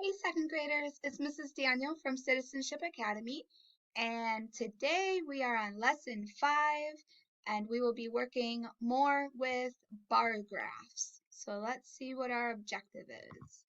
Hey, second graders, it's Mrs. Daniel from Citizenship Academy, and today we are on lesson 5, and we will be working more with bar graphs. So let's see what our objective is.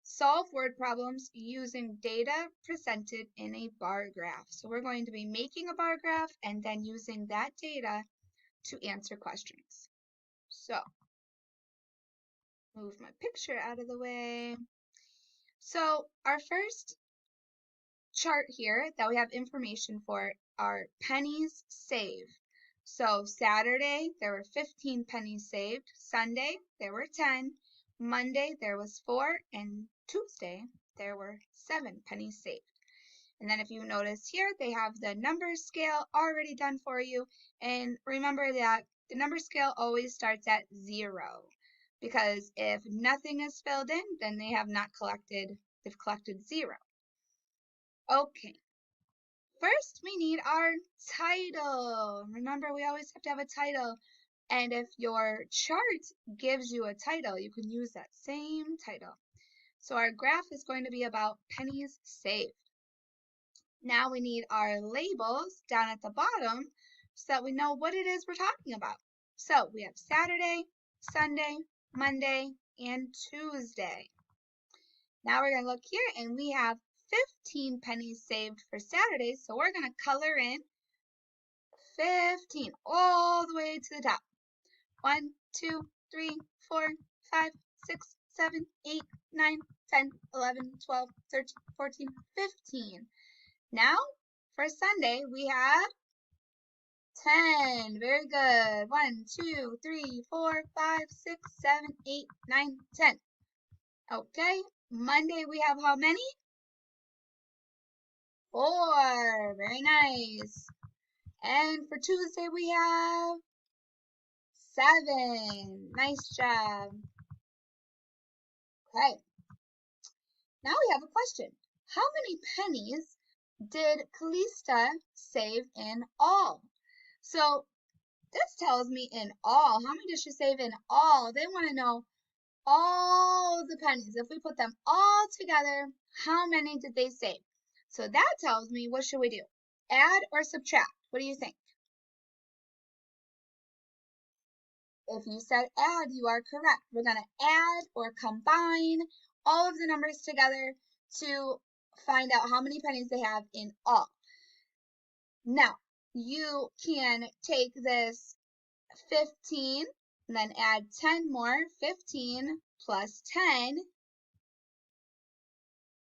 Solve word problems using data presented in a bar graph. So we're going to be making a bar graph and then using that data to answer questions. So, move my picture out of the way. So our first chart here that we have information for are pennies saved. So Saturday, there were 15 pennies saved. Sunday, there were 10. Monday, there was 4. And Tuesday, there were 7 pennies saved. And then if you notice here, they have the number scale already done for you. And remember that the number scale always starts at 0. Because if nothing is filled in, then they have not collected, they've collected 0. Okay, first we need our title. Remember, we always have to have a title. And if your chart gives you a title, you can use that same title. So our graph is going to be about pennies saved. Now we need our labels down at the bottom so that we know what it is we're talking about. So we have Saturday, Sunday, Monday, and Tuesday. Now we're going to look here and we have 15 pennies saved for Saturday, so we're going to color in 15 all the way to the top. 1, 2, 3, 4, 5, 6, 7, 8, 9, 10, 11, 12, 13, 14, 15. Now, for Sunday, we have 10. Very good. 1, 2, 3, 4, 5, 6, 7, 8, 9, 10. Okay. Monday, we have how many? 4. Very nice. And for Tuesday, we have 7. Nice job. Okay. Now we have a question. How many pennies did Calista save in all? So this tells me in all. How many did she save in all? They want to know all the pennies. If we put them all together, how many did they save? So that tells me, what should we do? Add or subtract? What do you think? If you said add, you are correct. We're going to add or combine all of the numbers together to find out how many pennies they have in all. Now, you can take this 15 and then add 10 more. 15 plus 10.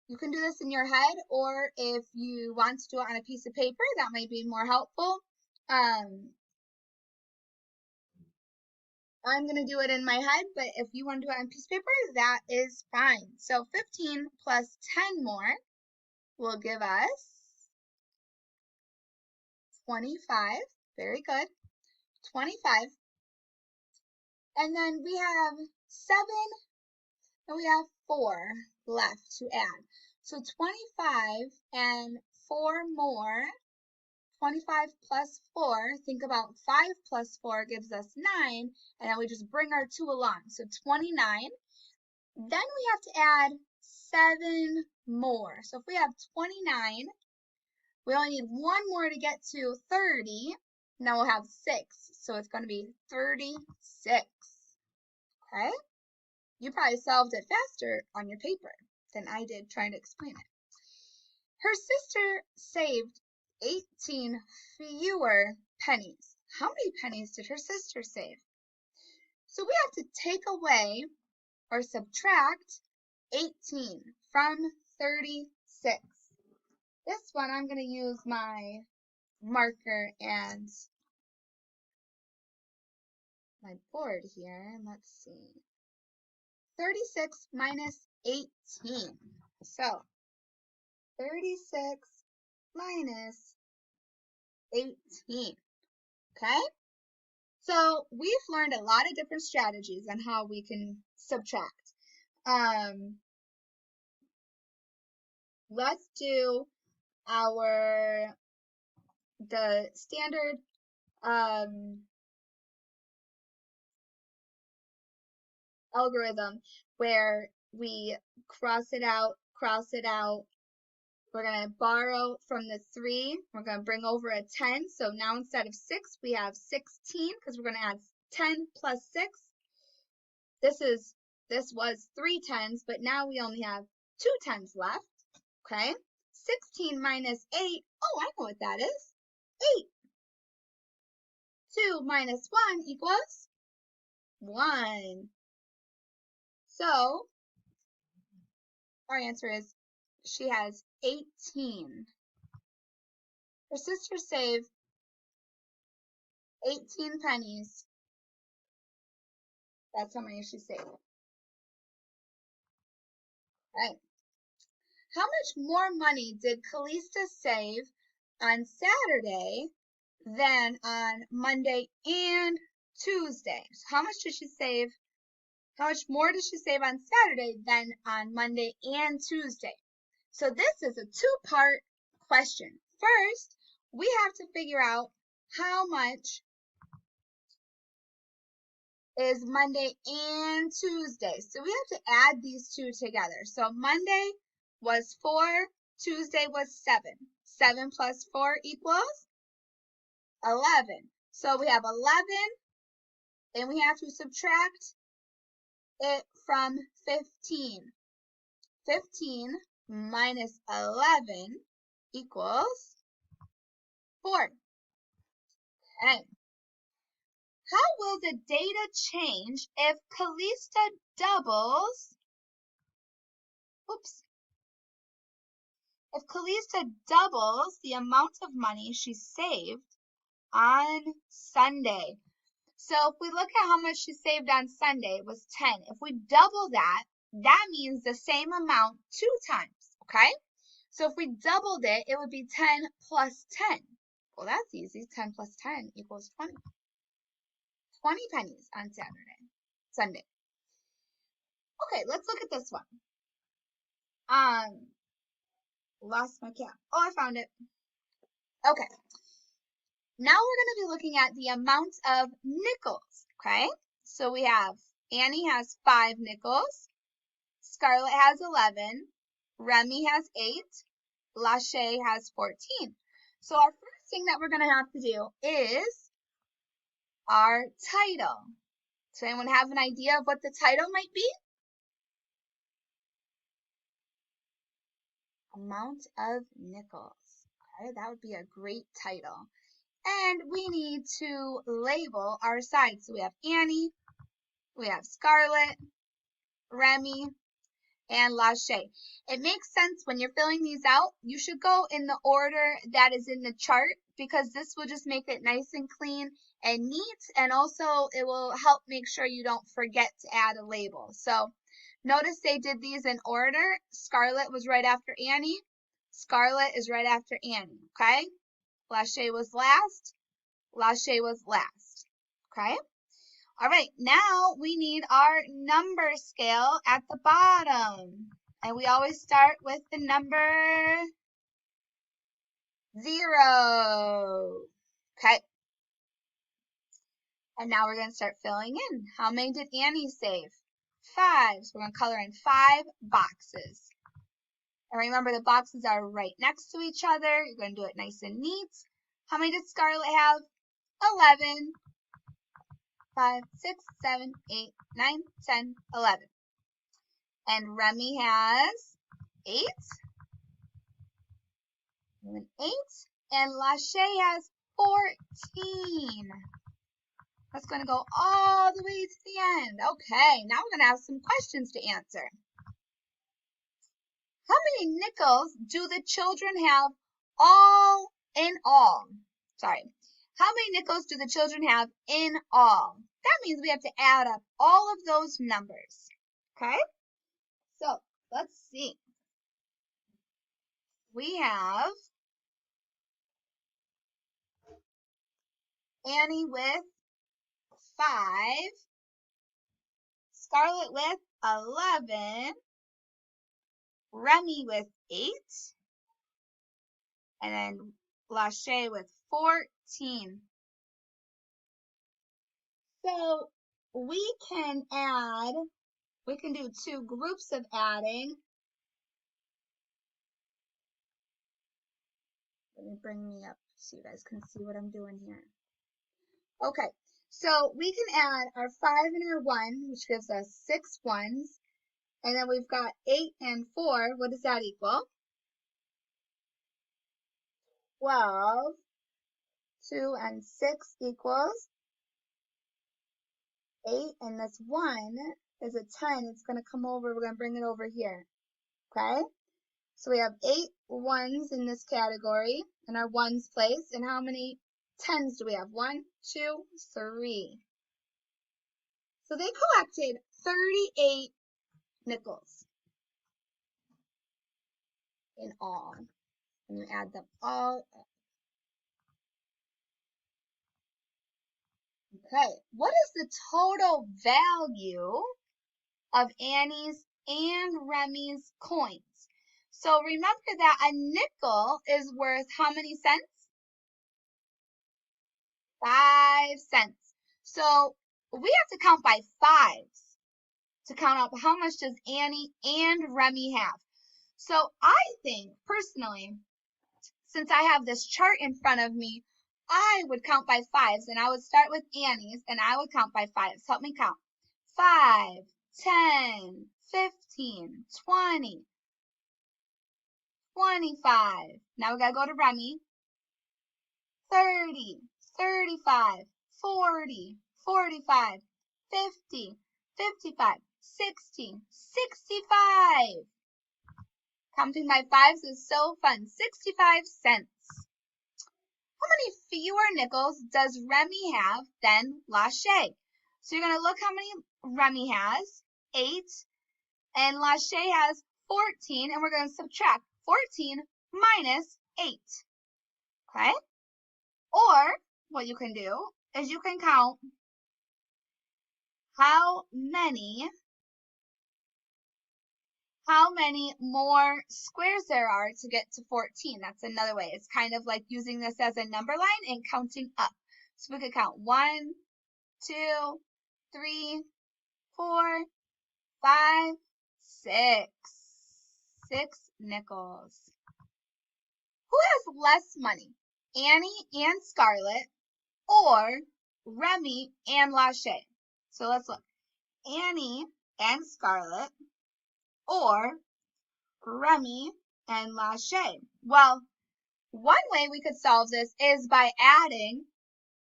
You can do this in your head, or if you want to do it on a piece of paper, that might be more helpful. I'm going to do it in my head, but if you want to do it on a piece of paper, that is fine. So 15 plus 10 more will give us 25. Very good. 25. And then we have 7 and we have 4 left to add. So 25 and 4 more. 25 plus 4, think about 5 plus 4 gives us 9, and then we just bring our 2 along. So 29. Then we have to add 7 more. So if we have 29, we only need 1 more to get to 30. Now we'll have 6. So it's going to be 36. Okay? You probably solved it faster on your paper than I did trying to explain it. Her sister saved 18 fewer pennies. How many pennies did her sister save? So we have to take away or subtract 18 from 36. This one I'm going to use my marker and my board here. Let's see. 36 minus 18. So 36 minus 18. Okay? So we've learned a lot of different strategies on how we can subtract. Let's do the standard algorithm where we cross it out, We're going to borrow from the 3. We're going to bring over a 10. So now instead of 6, we have 16 because we're going to add 10 plus 6. This was 3 10s, but now we only have 2 10s left. Okay? 16 minus 8. Oh, I know what that is. 8. 2 minus 1 equals 1. So our answer is she has 18. Her sister saved 18 pennies. That's how many she saved. Right. How much more money did Calista save on Saturday than on Monday and Tuesday? So how much did she save? How much more did she save on Saturday than on Monday and Tuesday? So this is a two-part question. First, we have to figure out how much is Monday and Tuesday. So we have to add these two together. So Monday was 4, Tuesday was 7. 7 plus 4 equals 11. So we have 11, and we have to subtract it from 15. 15 minus 11 equals 4. Okay. How will the data change if Calista doubles? If Calista doubles the amount of money she saved on Sunday. So if we look at how much she saved on Sunday, it was 10. If we double that, that means the same amount 2 times, okay? So if we doubled it, it would be 10 plus 10. Well, that's easy. 10 plus 10 equals 20. 20 pennies on Sunday. Okay, let's look at this one. Lost my cap. Oh, I found it. Okay. Now we're going to be looking at the amount of nickels, okay? So we have Annie has 5 nickels, Scarlett has 11, Remy has 8, Lachey has 14. So our first thing that we're going to have to do is our title. Does anyone have an idea of what the title might be? Amount of nickels. Okay, that would be a great title. And we need to label our sides. So we have Annie, we have Scarlett, Remy, and Lachey. It makes sense when you're filling these out, you should go in the order that is in the chart because this will just make it nice and clean and neat, and also it will help make sure you don't forget to add a label. So notice they did these in order. Scarlett was right after Annie. Scarlett is right after Annie, okay? Lachey was last. Lachey was last, okay? All right, now we need our number scale at the bottom. And we always start with the number 0. Okay. And now we're going to start filling in. How many did Annie save? 5. So we're going to color in 5 boxes. And remember, the boxes are right next to each other. You're going to do it nice and neat. How many did Scarlett have? 11. 5, 6, 7, 8, 9, 10, 11. And Remy has 8. And 8. And Lachey has 14. That's going to go all the way to the end. Okay, now we're going to have some questions to answer. How many nickels do the children have all in all? Sorry. How many nickels do the children have in all? That means we have to add up all of those numbers. Okay? So, let's see. We have Annie with 5, Scarlett with 11, Remy with 8, and then Lachey with 14. So we can add We can do two groups of adding. Let me bring me up so you guys can see what I'm doing here. Okay, so we can add our 5 and our 1, which gives us 6 ones. And then we've got 8 and 4. What does that equal? 12. 2 and 6 equals 8. And this 1 is a 10. It's going to come over. We're going to bring it over here. Okay? So we have 8 ones in this category in our ones place. And how many 10s do we have? 1, 2, 3. So they collected 38 nickels in all. And you add them all up. Okay, what is the total value of Annie's and Remy's coins? So remember that a nickel is worth how many cents? 5 cents. So we have to count by fives to count up how much does Annie and Remy have. So I think, personally, since I have this chart in front of me, I would count by fives, and I would start with Annie's, and I would count by fives. Help me count. 5, 10, 15, 20, 25. Now we got to go to Remy. 30, 35, 40, 45, 50, 55, 60, 65. Counting by fives is so fun. 65 cents. How many fewer nickels does Remy have than Lachey? So you're going to look how many Remy has, 8, and Lachey has 14, and we're going to subtract 14 minus 8. Okay? Or what you can do is you can count how many more squares there are to get to 14. That's another way. It's kind of like using this as a number line and counting up. So we could count 1, 2, 3, 4, 5, 6. 6 nickels. Who has less money? Annie and Scarlett or Remy and Lachey? So let's look. Annie and Scarlett or Remy and Lachey. Well, one way we could solve this is by adding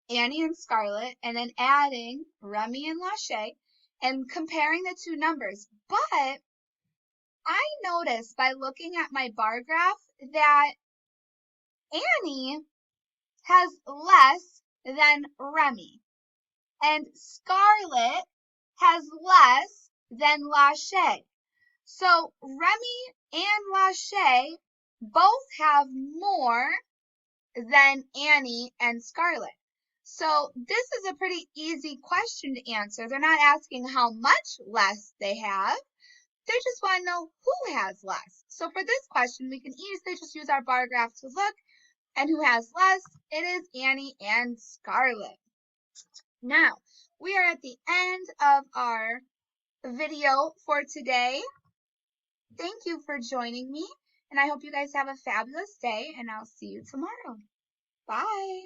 Annie and Scarlett and then adding Remy and Lachey and comparing the two numbers. But I noticed by looking at my bar graph that Annie has less than Remy and Scarlett has less than Lachey. So Remy and Lachey both have more than Annie and Scarlett. So this is a pretty easy question to answer. They're not asking how much less they have. They just want to know who has less. So for this question, we can easily just use our bar graph to look. And who has less? It is Annie and Scarlett. Now, we are at the end of our video for today. Thank you for joining me, and I hope you guys have a fabulous day, and I'll see you tomorrow. Bye.